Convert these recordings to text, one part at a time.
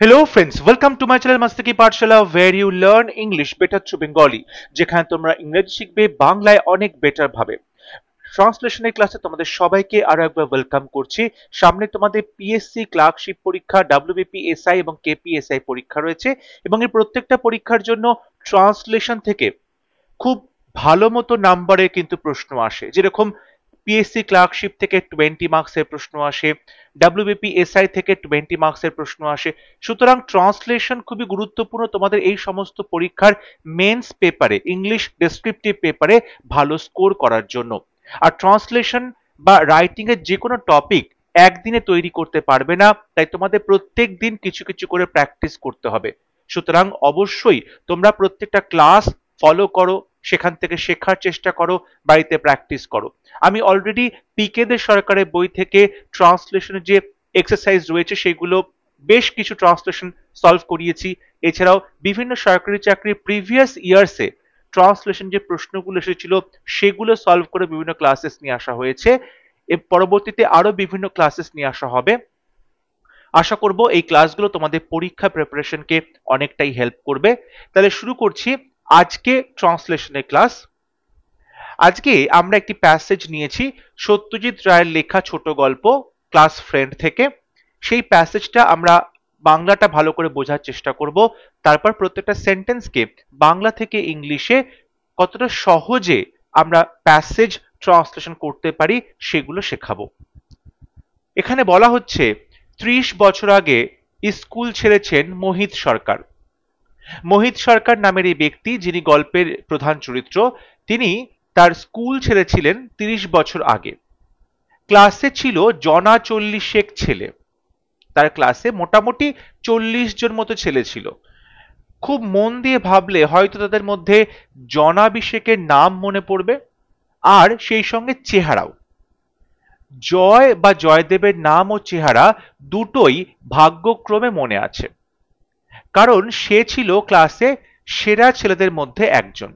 Hello friends, welcome to my channel Mastaki Pathshala where you learn English better through Bengali যেখানে তোমরা ইংরেজি শিখবে বাংলায় অনেক বেটার ভাবে। ট্রান্সলেশনের ক্লাসে তোমাদের সবাইকে আরো একবার ওয়েলকাম করছি। সামনে তোমাদের পিএসসি ক্লার্কশিপ পরীক্ষা, ডব্লিউবিপিএসআই এবং কেপিএসআই পরীক্ষা রয়েছে এবং এই প্রত্যেকটা পরীক্ষার জন্য ট্রান্সলেশন থেকে খুব ভালো মতো নাম্বারে কিন্তু প্রশ্ন আসে। যেরকম পিএসসি ক্লার্কশিপ থেকে 20 মার্কসের প্রশ্ন আসে, ডব্লিউবিপিএসআই থেকে 20 মার্কসের প্রশ্ন আসে। সুতরাং ট্রান্সলেশন খুবই গুরুত্বপূর্ণ তোমাদের এই সমস্ত পরীক্ষার মেন্স পেপারে, ইংলিশ ডেসক্রিপটিভ পেপারে ভালো স্কোর করার জন্য। আর ট্রান্সলেশন বা রাইটিং এর যে কোনো টপিক একদিনে তৈরি করতে পারবে না, তাই তোমাদের প্রত্যেক দিন কিছু কিছু করে প্র্যাকটিস করতে হবে। সুতরাং অবশ্যই তোমরা প্রত্যেকটা ক্লাস ফলো করো, সেখান থেকে শেখার চেষ্টা করো, বাড়িতে প্র্যাকটিস করো। আমি অলরেডি পিকে দে সরকারের বই থেকে ট্রান্সলেশনের যে এক্সারসাইজ রয়েছে সেগুলো বেশ কিছু ট্রান্সলেশন সলভ করিয়েছি। এছাড়াও বিভিন্ন সরকারি চাকরির প্রিভিয়াস ইয়ার্সে ট্রান্সলেশন যে প্রশ্নগুলো এসেছিল সেগুলো সলভ করে বিভিন্ন ক্লাসেস নিয়ে আসা হয়েছে। এর পরবর্তীতে আরো বিভিন্ন ক্লাসেস নিয়ে আসা হবে। আশা করব এই ক্লাসগুলো তোমাদের পরীক্ষা প্রিপারেশনকে অনেকটাই হেল্প করবে। তাহলে শুরু করছি আজকে ট্রান্সলেশনের ক্লাস। আজকে আমরা একটি প্যাসেজ নিয়েছি সত্যজিৎ রায়ের লেখা ছোট গল্প ক্লাস ফ্রেন্ড থেকে। সেই প্যাসেজটা আমরা বাংলাটা ভালো করে বোঝার চেষ্টা করব, তারপর প্রত্যেকটা সেন্টেন্সকে বাংলা থেকে ইংলিশে কতটা সহজে আমরা প্যাসেজ ট্রান্সলেশন করতে পারি সেগুলো শেখাবো। এখানে বলা হচ্ছে 30 বছর আগে স্কুল ছেড়েছেন মোহিত সরকার। মোহিত সরকার নামের এই ব্যক্তি, যিনি গল্পের প্রধান চরিত্র, তিনি তার স্কুল ছেড়েছিলেন 30 বছর আগে। ক্লাসে ছিল জনা 40 ছেলে। তার ক্লাসে মোটামুটি 40 জন মতো ছেলে ছিল। খুব মন দিয়ে ভাবলে হয়তো তাদের মধ্যে জনাভিষেকের নাম মনে পড়বে, আর সেই সঙ্গে চেহারাও। জয় বা জয়দেবের নাম ও চেহারা দুটোই ভাগ্যক্রমে মনে আছে, কারণ সে ছিল ক্লাসে সেরা ছেলেদের মধ্যে একজন।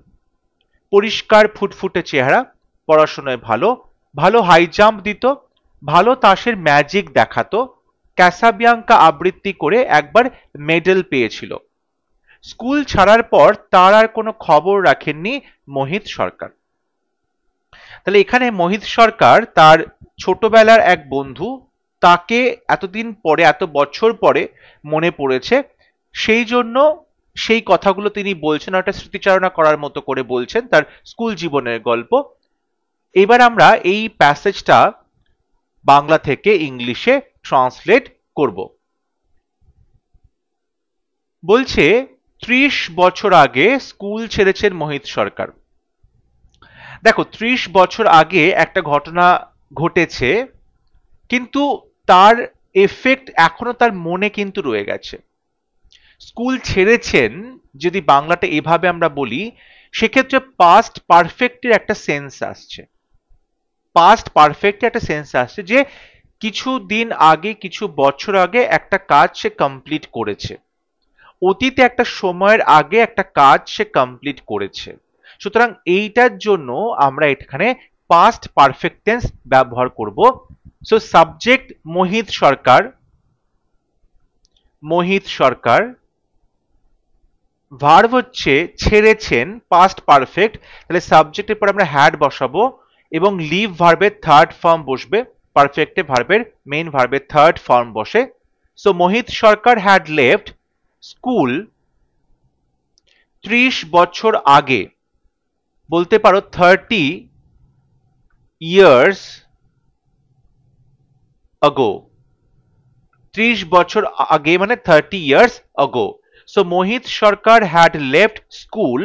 পরিষ্কার ফুটফুটে চেহারা, পড়াশোনায় ভালো, ভালো হাই জাম্প দিত, ভালো তাসের ম্যাজিক দেখাতো, ক্যাসাবিয়াঙ্কা আবৃত্তি করে একবার মেডেল পেয়েছিল। স্কুল ছাড়ার পর তার আর কোনো খবর রাখেননি মোহিত সরকার। তাহলে এখানে মোহিত সরকার তার ছোটবেলার এক বন্ধু, তাকে এতদিন পরে, এত বছর পরে মনে পড়েছে, সেই জন্য সেই কথাগুলো তিনি বলছেন, একটা স্মৃতিচারণা করার মতো করে বলছেন তার স্কুল জীবনের গল্প। এবার আমরা এই প্যাসেজটা বাংলা থেকে ইংলিশে ট্রান্সলেট করব। বলছে 30 বছর আগে স্কুল ছেড়েছেন মোহিত সরকার। দেখো, 30 বছর আগে একটা ঘটনা ঘটেছে, কিন্তু তার এফেক্ট এখনো তার মনে কিন্তু রয়ে গেছে। স্কুল ছেড়েছেন যদি বাংলাটা এভাবে আমরা বলি, সেক্ষেত্রে পাস্ট পারফেক্টের একটা সেন্স আসছে। পাস্ট পারফেক্টের একটা সেন্স আসছে যে কিছু দিন আগে, কিছু বছর আগে একটা কাজ সে কমপ্লিট করেছে, অতীতে একটা সময়ের আগে একটা কাজ সে কমপ্লিট করেছে। সুতরাং এইটার জন্য আমরা এখানে পাস্ট পারফেক্ট টেন্স ব্যবহার করব। সো সাবজেক্ট মোহিত সরকার, মোহিত সরকার, ভার্ব হচ্ছে ছেড়েছেন, পাস্ট পারফেক্ট, তাহলে সাবজেক্টের পর আমরা হ্যাড বসাবো এবং লিভ ভার্বের থার্ড ফর্ম বসবে। পারফেক্টে ভার্বের মেইন ভার্বের থার্ড ফর্ম বসে। So Mohit Sarkar had left school 30 বছর আগে, বলতে পারো 30 years ago। 30 বছর আগে মানে 30 years ago। So Mohit Sarkar had left school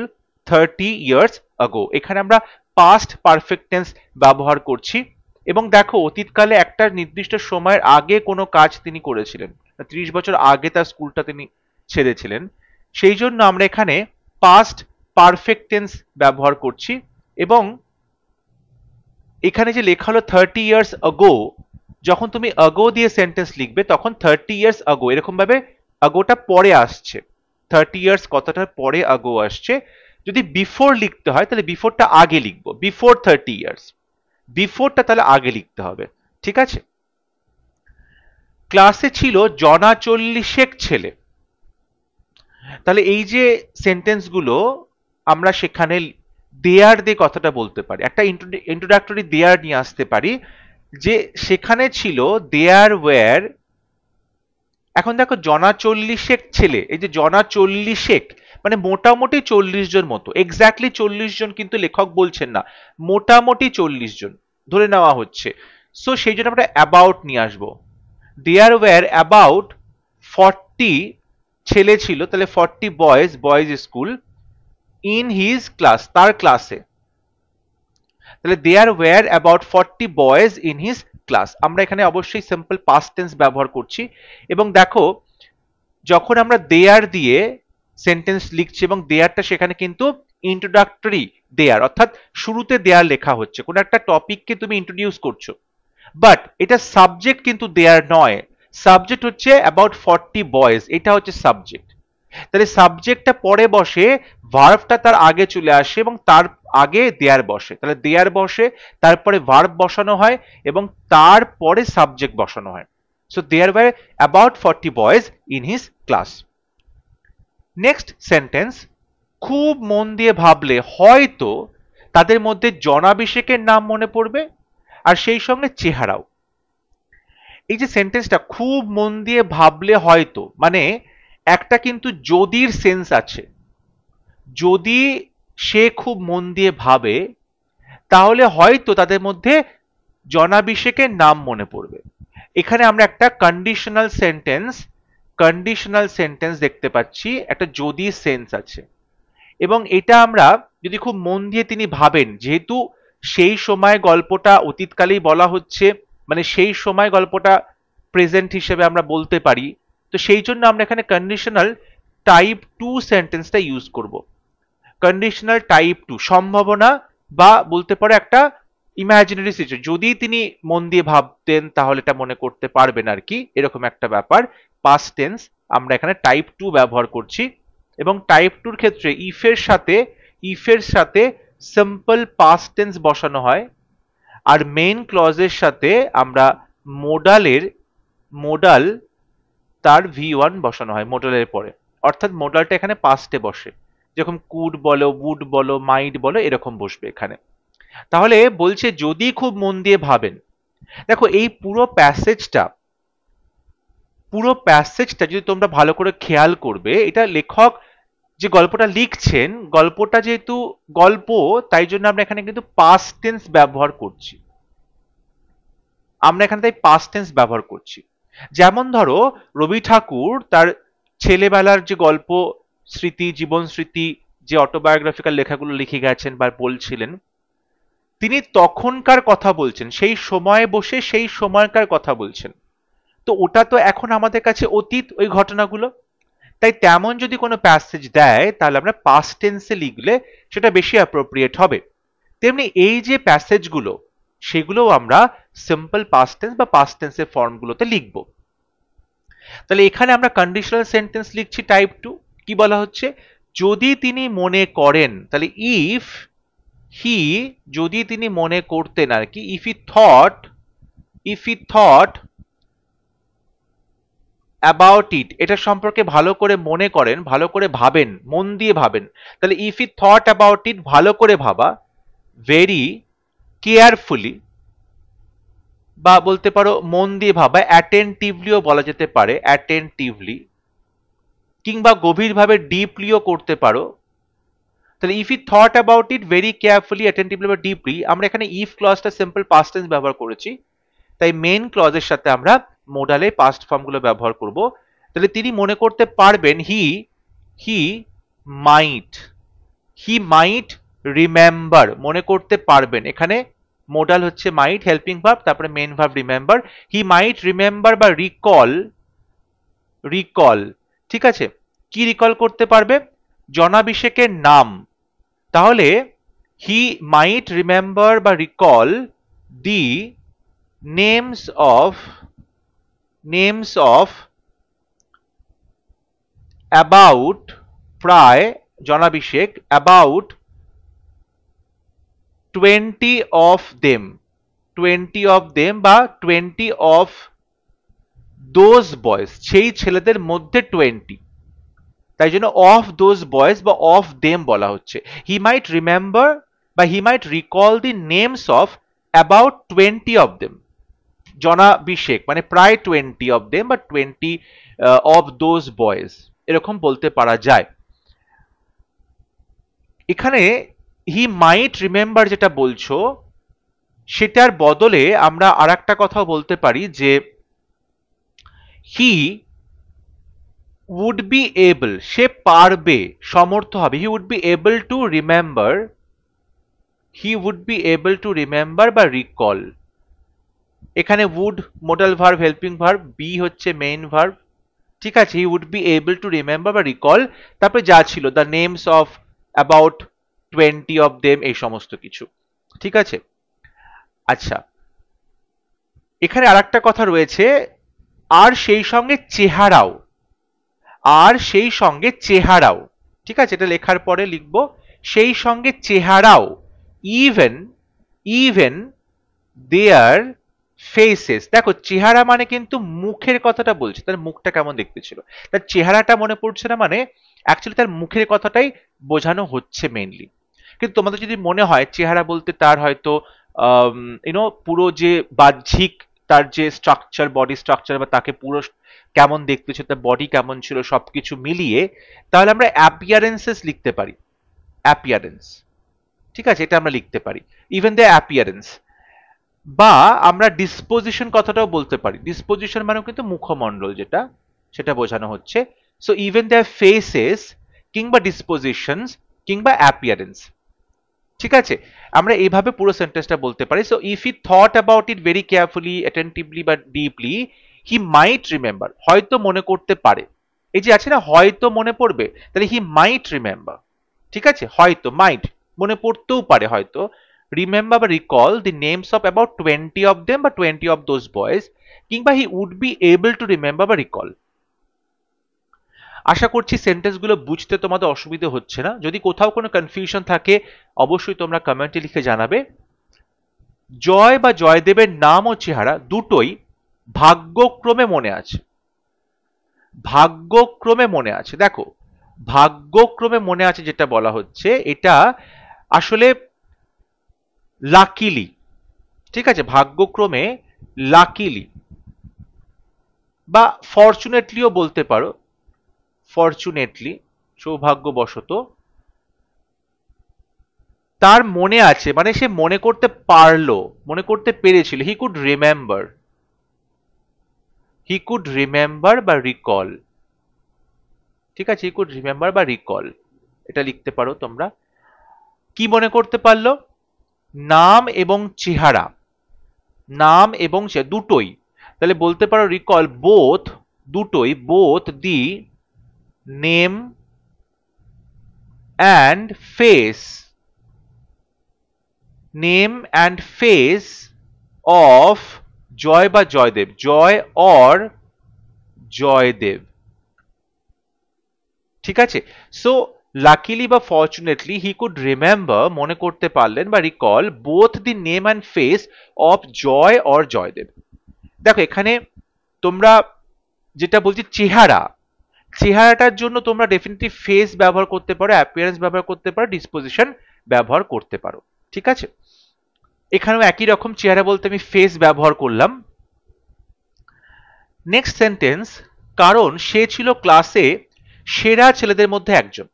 30 years ago। এখানে আমরা পাস্ট পারফেক্ট টেন্স ব্যবহার করছি এবং দেখো অতীতকালে একটা নির্দিষ্ট সময়ের আগে কোনো কাজ তিনি করেছিলেন, 30 বছর আগে তার স্কুলটা তিনি ছেড়েছিলেন, সেই জন্য আমরা এখানে পাস্ট পারফেক্ট টেন্স ব্যবহার করছি। এবং এখানে যে লেখা হলো 30 years ago, যখন তুমি ago দিয়ে সেন্টেন্স লিখবে তখন 30 years ago এরকম ভাবে agoটা পরে আসছে, 30 years কথাটা পরে ago আসছে। যদি বিফোর লিখতে হয় তাহলে বিফোরটা আগে লিখবো, বিফোর 30 years, বিফোরটা তাহলে আগে লিখতে হবে। ঠিক আছে। ক্লাসে ছিল জনা 40 ছেলে। তাহলে এই যে সেন্টেন্সগুলো আমরা সেখানে দেয়ার দিয়ে কথাটা বলতে পারি, একটা ইন্ট্রোডাক্টরি দেয়ার নিয়ে আসতে পারি, যে সেখানে ছিল দেয়ার ওয়্যার। এখন দেখো জনা 40 ছেলে, এই যে জনা 40 মানে মোটামুটি 40 জন মতো, এক্স্যাক্টলি 40 জন কিন্তু লেখক বলছেন না, মোটামুটি 40 জন ধরে নেওয়া হচ্ছে। সো সেই জন্য আমরা অ্যাবাউট নিয়ে আসবো। দেয়ার ওয়্যার অ্যাবাউট 40 ছেলে ছিল, তাহলে 40 boys school in his class, তার ক্লাসে। তাহলে there were about 40 boys in his class. আমরা এখানে অবশ্যই সিম্পল পাস্ট টেন্স ব্যবহার করছি। এবং দেখো যখন আমরা দেয়ার দিয়ে সেন্টেন্স লিখছি, এবং দেয়ারটা সেখানে কিন্তু ইন্ট্রোডাক্টরি দেয়ার, অর্থাৎ শুরুতে দেয়ার লেখা হচ্ছে, কোনো একটা টপিককে তুমি ইন্ট্রোডিউস করছো, বাট এটা সাবজেক্ট কিন্তু দেয়ার নয়, সাবজেক্ট হচ্ছে অ্যাবাউট 40 বয়েজ, এটা হচ্ছে সাবজেক্ট। তাহলে সাবজেক্টটা পরে বসে, ভার্বটা তার আগে চলে আসে এবং তার আগে দেয়ার বসে, তাহলে দেয়ার বসে, তারপরে ভার্ব বসানো হয় এবং তারপরে সাবজেক্ট বসানো হয়। So there were about 40 boys in his class. Next sentence, খুব মন দিয়ে ভাবলে হয়তো তাদের মধ্যে জনাভিষেকের নাম মনে পড়বে, আর সেই সঙ্গে চেহারাও। এই যে সেন্টেন্সটা খুব মন দিয়ে ভাবলে হয়তো, মানে একটা কিন্তু যদির সেন্স আছে। যদি সে খুব মন দিয়ে ভাবে তাহলে হয়তো তাদের মধ্যে জনাভিষেকের নাম মনে পড়বে। এখানে আমরা একটা কন্ডিশনাল সেন্টেন্স দেখতে পাচ্ছি, একটা যদি সেন্স আছে, এবং এটা আমরা যদি খুব মন দিয়ে তিনি ভাবেন, যেহেতু সেই সময় গল্পটা অতীতকালেই বলা হচ্ছে, মানে সেই সময় গল্পটা প্রেজেন্ট হিসেবে আমরা বলতে পারি, তো সেই জন্য আমরা এখানে কন্ডিশনাল টাইপ 2 সেন্টেন্সটা ইউজ করব। কন্ডিশনাল টাইপ 2 সম্ভাবনা, বা বলতে পারো একটা ইমাজিনারি সিচুয়েশন, যদি তিনি মন দিয়ে ভাবতেন তাহলে এটা মনে করতে পারবেন আর কি, এরকম একটা ব্যাপার। পাস্ট টেন্স আমরা এখানে টাইপ 2 ব্যবহার করছি, এবং টাইপ 2 এর ক্ষেত্রে ইফের সাথে সিম্পল পাস্ট টেন্স বসানো হয়, আর মেইন ক্লজের সাথে আমরা মোডাল তার V1 বসানো হয় মোডালের পরে, অর্থাৎ মোডালটা এখানে পাস্টে বসে, যেরকম কুড বলো, উড বলো, মাইট বলো, এরকম বসবে এখানে। তাহলে বলছে যদি খুব মন দিয়ে ভাবেন। দেখো এই পুরো প্যাসেজটা যদি তোমরা ভালো করে খেয়াল করবে, এটা লেখক যে গল্পটা লিখছেন, গল্পটা যেহেতু গল্প, তাই জন্য আমরা এখানে কিন্তু পাস্ট টেন্স ব্যবহার করছি। যেমন ধরো রবি ঠাকুর তার ছেলেবেলার যে গল্প, স্মৃতি, জীবন স্মৃতি, যে অটোবায়োগ্রাফিক্যাল লেখাগুলো লিখে গেছেন বা বলছিলেন, তিনি তখনকার কথা বলছেন, সেই সময়ে বসে সেই সময়কার কথা বলছেন। তো ওটা তো এখন আমাদের কাছে অতীত ওই ঘটনাগুলো, তাই তেমন যদি কোনো প্যাসেজ দেয় তাহলে আমরা পাস্ট টেন্সে লিখলে সেটা বেশি অ্যাপ্রোপ্রিয়েট হবে। তেমনি এই যে প্যাসেজগুলো, সেগুলোও আমরা সিম্পল পাস্ট টেন্স বা পাস্ট টেন্সের ফর্মগুলোতে লিখব। তাহলে এখানে আমরা কন্ডিশনাল সেন্টেন্স লিখছি টাইপ 2। কি বলা হচ্ছে, যদি তিনি মনে করেন, তাহলে যদি তিনি মনে করতেন আর কি, if he thought about it, এটা সম্পর্কে ভালো করে মনে করেন, ভালো করে ভাবেন, মন দিয়ে ভাবেন। তাহলে if he thought about it, ভালো করে ভাবা, ভেরি কেয়ারফুলি, বা বলতে পারো মন দিয়ে ভাবা, অ্যাটেন্টিভলিও বলা যেতে পারে, অ্যাটেন্টিভলি, কিংবা গভীরভাবে ডিপলিও করতে পারো। তাহলে if he thought about it very carefully, attentively বা ডিপলি, আমরা এখানে ইফ ক্লজটা সিম্পল পাস্ট টেন্স ব্যবহার করেছি, তাই মেইন ক্লজের সাথে আমরা মোডালে পাস্ট ফর্মগুলো ব্যবহার করব। তাহলে তিনি মনে করতে পারবেন, হি মাইট রিমেম্বার, মনে করতে পারবেন, এখানে মোডাল হচ্ছে মাইট, হেল্পিং ভার্ব, তারপরে মেইন ভার্ব রিমেম্বার। হি মাইট রিমেম্বার বা রিকল, ঠিক আছে, কি রিকল করতে পারবে, জনাভিষেকের নাম। তাহলে হি মাইট রিমেম্বার বা recall the names of about, প্রায়, জনাভিষেক, অ্যাবাউট 20 of them বা 20 of those boys, সেই ছেলেদের মধ্যে 20। তাই জন্য অফ দোজ বয়েজ বা অফ দেম বলা হচ্ছে। হি মাইট রিমেম্বার বা he might recall the names of about 20 of them, জনাবিশেক মানে প্রায় 20 অফ দেম বা 20 অফ দোজ বয়েজ, এরকম বলতে পারা যায়। এখানে হি মাইট রিমেম্বার যেটা বলছো সেটার বদলে আমরা আর একটা কথা বলতে পারি যে হি would be able, সে পারবে, সমর্থ হবে, he would be able to remember, he would be able to remember বা recall। এখানে would modal verb helping verb, be হচ্ছে main verb, ঠিক আছে। he would be able to remember বা recall, তারপরে যা ছিল the names of about 20 of them, এই সমস্ত কিছু, ঠিক আছে। আচ্ছা, এখানে আরেকটা কথা রয়েছে, আর সেই সঙ্গে চেহারাও, আর সেই সঙ্গে চেহারাও, ঠিক আছে। এটা লেখার পরে লিখবো সেই সঙ্গে চেহারাও, ইভেন ইভেন দেয়ার ফেসেস। দেখো চেহারা মানে কিন্তু মুখের কথাটা বলছে, তার মুখটা কেমন দেখতে ছিল, তার চেহারাটা মনে পড়ছে না, মানে অ্যাকচুয়ালি তার মুখের কথাটাই বোঝানো হচ্ছে মেইনলি। কিন্তু তোমাদের যদি মনে হয় চেহারা বলতে তার হয়তো পুরো যে বাহ্যিক তার যে স্ট্রাকচার, বডি স্ট্রাকচার বা তাকে পুরো কেমন দেখতে ছিল, তার বডি কেমন ছিল, সবকিছু মিলিয়ে, তাহলে আমরা অ্যাপিয়ারেন্সেস লিখতে পারি, অ্যাপিয়ারেন্স, ঠিক আছে, এটা আমরা লিখতে পারি, ইভেন দ্য অ্যাপিয়ারেন্স। বা আমরা ডিসপোজিশন কথাটাও বলতে পারি, ডিসপোজিশন মানে কিন্তু মুখমণ্ডল যেটা, সেটা বোঝানো হচ্ছে। সো ইভেন দ্য ফেসেস কিংবা ডিসপোজিশনস কিংবা অ্যাপিয়ারেন্স, ঠিক আছে। আমরা এইভাবে পুরো সেন্টেন্সটা বলতে পারি। So if he thought about it very carefully, attentively বা ডিপলি, হি মাইট রিমেম্বার, হয়তো মনে করতে পারে, এই যে আছে না হয়তো মনে পড়বে, তাহলে হি মাইট রিমেম্বার, ঠিক আছে, হয়তো মাইট মনে পড়তেও পারে, হয়তো রিমেম্বার বা recall the names of about 20 of them বা 20 অফ দোজ বয়েজ, কিংবা he would be able to remember বা রিকল। আশা করছি সেন্টেন্সগুলো বুঝতে তোমাদের অসুবিধা হচ্ছে না। যদি কোথাও কোনো কনফিউশন থাকে অবশ্যই তোমরা কমেন্টে লিখে জানাবে। জয় বা জয়দেবের নাম ও চেহারা দুটোই ভাগ্যক্রমে মনে আছে, ভাগ্যক্রমে মনে আছে। দেখো ভাগ্যক্রমে মনে আছে যেটা বলা হচ্ছে, এটা আসলে লাকিলি, ঠিক আছে, ভাগ্যক্রমে লাকিলি বা ফরচুনেটলিও বলতে পারো, ফরচুনেটলি সৌভাগ্যবশত তার মনে আছে, মানে সে মনে করতে পারলো, মনে করতে পেরেছিল, হি could remember, he could remember বা রিকল, ঠিক আছে, হি কুড রিমেম্বার বা রিকল, এটা লিখতে পারো তোমরা। কি মনে করতে পারলো, নাম এবং চেহারা, নাম এবং দুটোই, তাহলে বলতে পারো রিকল বোথ, দুটোই, both the name and face, name and face of Joy বা জয়দেব, জয় অর জয়দেব, ঠিক আছে। সো লাকিলি বা ফরচুনেটলি হি কুড রিমেম্বার, মনে করতে পারলেন বা recall both the name and face of Joy or Joydev. দেখো এখানে তোমরা যেটা বলছি চেহারা, চেহারাটার জন্য তোমরা ডেফিনেটলি ফেস ব্যবহার করতে পারো, অ্যাপিয়ারেন্স ব্যবহার করতে পারো, ডিসপোজিশন ব্যবহার করতে পারো, ঠিক আছে। এখানেও একই রকম চেহারা বলতে আমি ফেস ব্যবহার করলাম। নেক্সট সেন্টেন্স, কারণ সে ছিল ক্লাসে সেরা ছেলেদের মধ্যে একজন,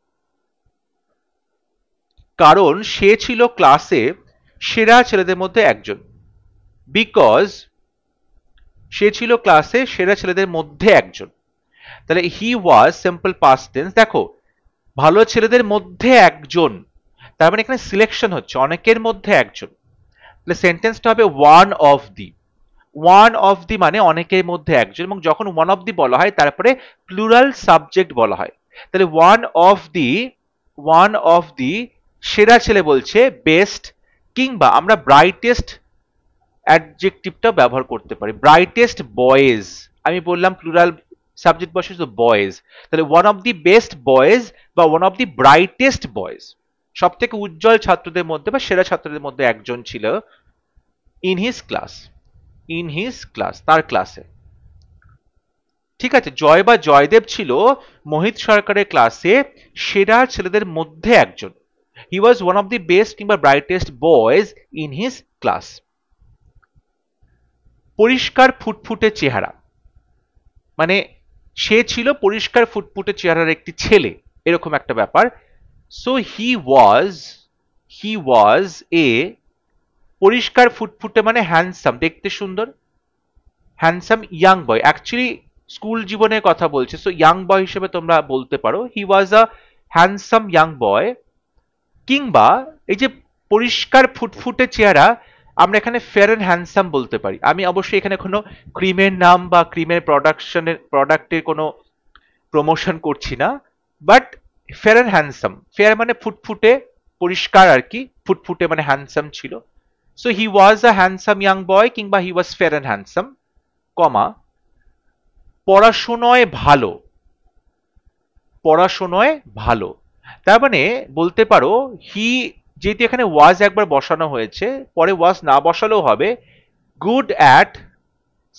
কারণ সে ছিল ক্লাসে সেরা ছেলেদের মধ্যে একজন, বিকজ সে ছিল ক্লাসে সেরা ছেলেদের মধ্যে একজন, তাহলে he was simple past tense. দেখো ভালো ছেলেদের মধ্যে একজন, তার মানে এখানে সিলেকশন হচ্ছে, অনেকের মধ্যে একজন, তাহলে সেন্টেন্সটা হবে one of the, one of দি মানে অনেকের মধ্যে একজন, এবং যখন ওয়ান অফ দি বলা হয় তারপরে প্লুরাল সাবজেক্ট বলা হয়, তাহলে ওয়ান অফ দি সেরা ছেলে বলছে বেস্ট, কিংবা আমরা ব্রাইটেস্ট অ্যাডজেক্টিভটা ব্যবহার করতে পারি, ব্রাইটেস্ট বয়েজ, আমি বললাম প্লুরাল সাবজেক্ট বসে তো বয়েজ, তাহলে one of the best boys বা one of the brightest boys, সব থেকে উজ্জ্বল ছাত্রদের মধ্যে বা সেরা ছাত্রদের মধ্যে একজন ছিল, in his class, in his class, তার ক্লাসে। ঠিক আছে, জয় বা জয়দেব ছিল মোহিত সরকারের ক্লাসে সেরা ছেলেদের মধ্যে একজন। He was one of the best কিংবা brightest boys in his class. পরিষ্কার ফুটফুটে চেহারা, মানে সে ছিল পরিষ্কার ফুটফুটে চেহারার একটি ছেলে, এরকম একটা ব্যাপার। সো হি ওয়াজ এ, পরিষ্কার ফুটফুটে মানে হ্যান্ডসাম, দেখতে সুন্দর, হ্যান্ডসাম ইয়াং বয়, অ্যাকচুয়ালি স্কুল জীবনের কথা বলছে, সো ইয়াং বয় হিসেবে তোমরা বলতে পারো he was a handsome young boy. কিংবা এই যে পরিষ্কার ফুটফুটে চেহারা, আমরা এখানে ফেয়ার অ্যান্ড হ্যান্ডসাম বলতে পারি। আমি অবশ্যই এখানে কোনো ক্রিমের নাম বা ক্রিমের প্রোডাক্টের কোনো প্রমোশন করছি না, but fair and handsome, fair মানে ফুটফুটে পরিষ্কার আর কি, ফুটফুটে মানে হ্যান্ডসাম ছিল। So he was a handsome young boy কিংবা he was fair and handsome, কমা পড়াশোনায় ভালো, পড়াশোনায় ভালো, তার মানে বলতে পারো হি, যেহেতু এখানে ওয়াজ একবার বসানো হয়েছে, পরে ওয়াজ না বসালেও হবে, good at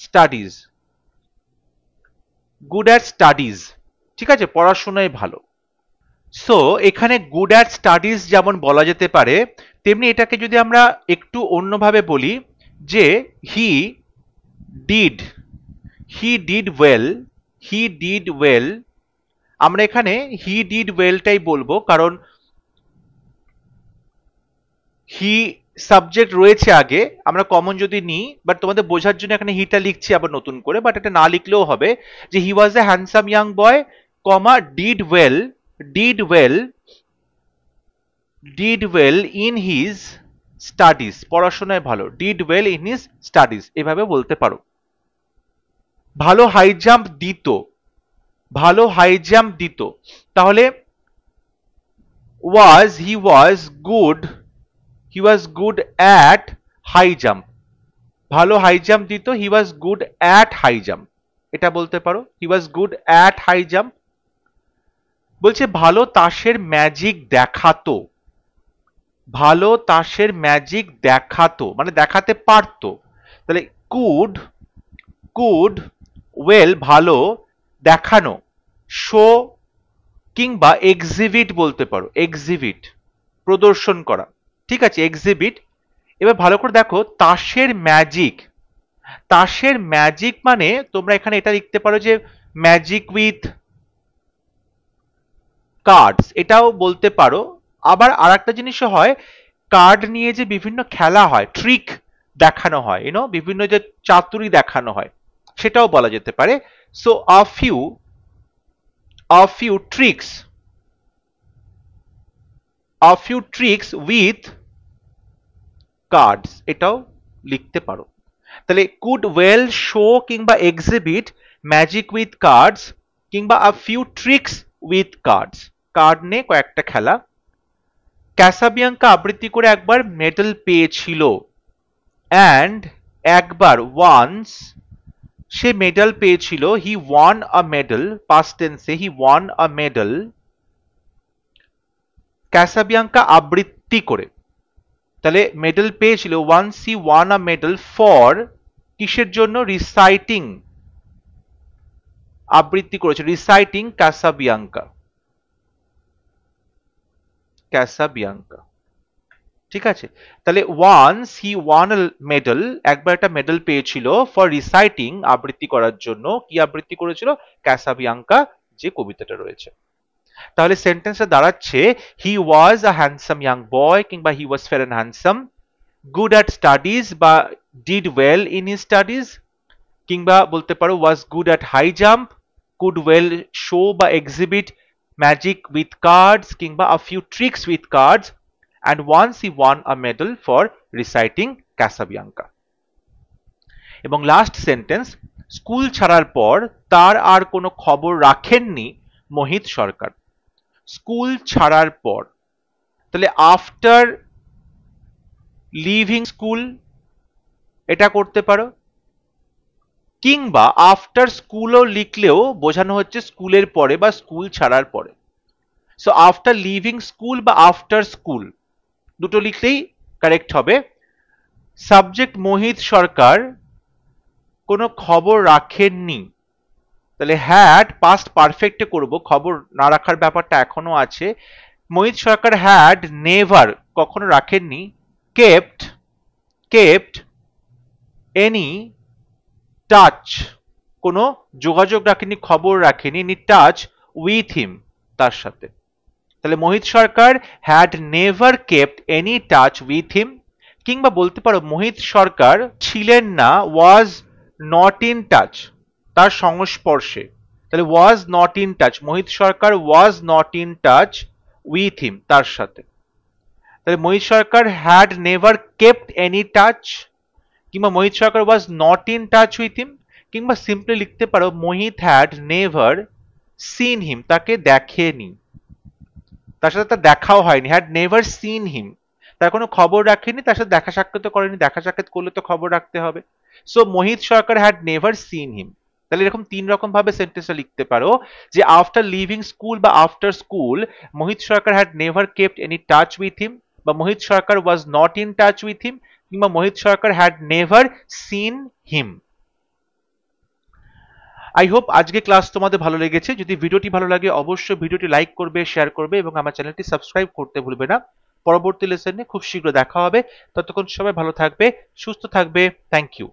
studies, good at studies, ঠিক আছে, পড়াশোনায় ভালো। সো এখানে গুড অ্যাট স্টাডিজ যেমন বলা যেতে পারে, তেমনি এটাকে যদি আমরা একটু অন্যভাবে বলি যে he did, he did well, he did well, আমরা এখানে হি ডিড ওয়েলটাই বলবো, কারণ হি সাবজেক্ট রয়েছে আগে, আমরা কমন যদি নিই, বাট তোমাদের বোঝার জন্য এখানে হিটা লিখছি আবার নতুন করে, বাট এটা না লিখলেও হবে যে he was a handsome young boy, comma did well, did well, did well in his studies, পড়াশোনায় ভালো, did well in his studies, এভাবে বলতে পারো। ভালো হাই জাম্প দিত, ভালো হাই জাম্প দিত, তাহলে he was good, he was good at high jump, ভালো হাই জাম্প দিত, he was good at high jump, এটা বলতে পারো, he was good at high jump. বলছে ভালো তাসের ম্যাজিক দেখাতো, ভালো তাসের ম্যাজিক দেখাতো মানে দেখাতে পারতো, তাহলে কুড, কুড ওয়েল ভালো, দেখানো, শো কিংবা এক্সিবিট বলতে পারো, এক্সিবিট প্রদর্শন করা, ঠিক আছে, এক্সিবিট। এবার ভালো করে দেখো তাসের ম্যাজিক, তাসের ম্যাজিক মানে তোমরা এখানে এটা লিখতে পারো যে ম্যাজিক উইথ কার্ডস, এটাও বলতে পারো। আবার আর একটা জিনিসও হয়, কার্ড নিয়ে যে বিভিন্ন খেলা হয়, ট্রিক দেখানো হয়, বিভিন্ন যে চাতুরি দেখানো হয়, সেটাও বলা যেতে পারে। So a few tricks, a few tricks with cards, এটাও লিখতে পারো। তাহলে কুড ওয়েল শো কিংবা এক্সিবিট ম্যাজিক উইথ কার্ডস কিংবা a few tricks with cards, card নিয়ে কয়েকটা খেলা। ক্যাসাবিয়াঙ্কা আবৃত্তি করে একবার মেডেল পেয়েছিল, অ্যান্ড একবার ওয়ান্স সে মেডেল পেয়েছিল, হি ওয়ান আ মেডেল, পাস্ট টেন্সে হি ওয়ান আ মেডেল, ক্যাসাবিয়াঙ্কা আবৃত্তি করে, তাহলে মেডেল পেয়েছিল, once he won a medal for, কিসের জন্য, রিসাইটিং, আবৃত্তি করেছে, রিসাইটিং ক্যাসাবিয়াঙ্কা, ক্যাসাবিয়াঙ্কা, ঠিক আছে। তাহলে once he won a medal, একবার একটা মেডেল পেয়েছিল, ফর রিসাইটিং আবৃত্তি করার জন্য, কি আবৃত্তি করেছিল, ক্যাসাবিয়াঙ্কা যে কবিতাটা রয়েছে। তাহলে সেন্টেন্সটা দাঁড়াচ্ছে হি ওয়াজ আ হ্যান্ডসাম ইয়াং বয় কিংবা he was fair and handsome, good at studies বা did well in his studies, কিংবা বলতে পারো was good at high jump, could well show বা এক্সিবিট ম্যাজিক উইথ কার্ডস কিংবা a few tricks with cards, and once he won a medal for reciting Casabianca. এবং last sentence, school ছাড়ার পর তার আর কোনো খবর রাখেননি মোহিত সরকার, স্কুল ছাড়ার পর, তাহলে আফটার লিভিং স্কুল এটা করতে পারো, কিংবা আফটার স্কুলও লিখলেও বোঝানো হচ্ছে স্কুলের পরে বা স্কুল ছাড়ার পরে। সো আফটার লিভিং স্কুল বা আফটার স্কুল দুটো লিখলেই কারেক্ট হবে। সাবজেক্ট মোহিত সরকার কোনো খবর রাখেননি, তাহলে হ্যাড পাস্ট পারফেক্টে করব, খবর না রাখার ব্যাপারটা এখনো আছে। মোহিত সরকার হ্যাড নেভার কখনো রাখেননি, কেপ্ট কেপ্ট এনি টাচ কোনো যোগাযোগ রাখেনি, খবর রাখেনি, নি টাচ উইথ হিম তার সাথে। তাহলে Mohit Sarkar had never kept any touch with him, কিংবা বলতে পারো মোহিত সরকার ছিলেন না, ওয়াজ নট ইন টাচ তার সংস্পর্শে। তাহলে was not in touch, Mohit Sarkar was not in touch with him তার সাথে। তাহলে Mohit Sarkar had never kept any touch, কিংবা Mohit Sarkar was not in touch with him, কিংবা সিম্পলি লিখতে পারো Mohit had never seen him, তাকে দেখেনি, তার সাথে তার দেখাও হয়নি, হ্যাড নেভার সিন হিম, তার কোনো খবর রাখেনি, তার সাথে দেখা সাক্ষাৎ করেনি, দেখা সাক্ষাৎ করলে তো খবর রাখতে হবে। So Mohit Sarkar had never seen him. তাহলে এরকম তিন রকম ভাবে সেন্টেন্সটা লিখতে পারো, যে আফটার লিভিং স্কুল বা after school Mohit Sarkar had never kept any touch with him, বা Mohit Sarkar was not in touch with him, কিংবা Mohit Sarkar had never seen him. I hope আজকে ক্লাস তোমাদের ভালো লেগেছে। যদি ভিডিওটি ভালো লাগে অবশ্যই ভিডিওটি লাইক করবে, শেয়ার করবে এবং আমার চ্যানেলটি সাবস্ক্রাইব করতে ভুলবে না। পরবর্তী লেসনে খুব শীঘ্র দেখা হবে। ততক্ষণ সবাই ভালো থাকবে, সুস্থ থাকবে। Thank you.